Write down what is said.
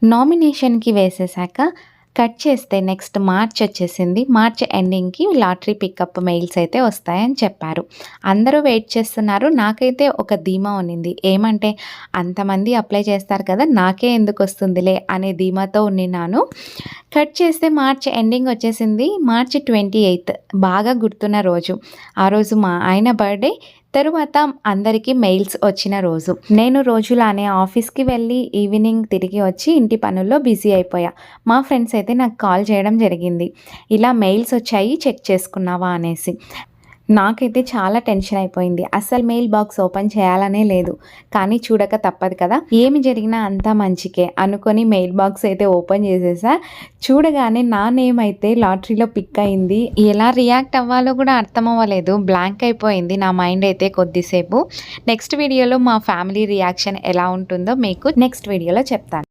నామినేషన్‌కి వేసేసాక cut చేస్తే next March వచ్చేసింది. March ఎండింగ్‌కి lottery pickup mails అయితే వస్తాయని చెప్పారు. అందరూ వెయిట్ చేస్తున్నారు. నాకైతే ఒక ధీమా ఉన్నింది. ఏమంటే అంతమంది అప్లై చేస్తారు కదా! నాకే ఎందుకొస్తుందిలే అనే ధీమాతో ఉండిన్నాను. కట్ చేస్తే మార్చ్ ఎండింగ్ వచ్చేసింది. మార్చ్ 28 బాగా గుర్తున్న రోజు. ఆ రోజు మా ఆయన బర్త్‌డే. తరువాత అందరికీ మెయిల్స్ వచ్చిన రోజు. నేను రోజులానే ఆఫీస్‌కి వెళ్ళి ఈవినింగ్ తిరిగి వచ్చి ఇంటి పనుల్లో బిజీ అయిపోయా. మా ఫ్రెండ్స్ అయితే నాకు కాల్ చేయడం జరిగింది. ఇలా మెయిల్స్ వచ్చాయి చెక్ చేసుకున్నావా అనేసి. నాకైతే చాలా టెన్షన్ అయిపోయింది. అస్సలు మెయిల్ బాక్స్ ఓపెన్ చేయాలనే లేదు. కానీ చూడక తప్పదు కదా! ఏమి జరిగినా అంతా మంచికే అనుకోని మెయిల్ బాక్స్ అయితే ఓపెన్ చేసేసా. చూడగానే నా నేమ్ అయితే లాటరీలో పిక్ అయింది. ఎలా రియాక్ట్ అవ్వాలో కూడా అర్థం అవ్వలేదు. బ్లాంక్ అయిపోయింది నా మైండ్ అయితే కొద్దిసేపు. నెక్స్ట్ వీడియోలో మా ఫ్యామిలీ రియాక్షన్ ఎలా ఉంటుందో మీకు నెక్స్ట్ వీడియోలో చెప్తాను.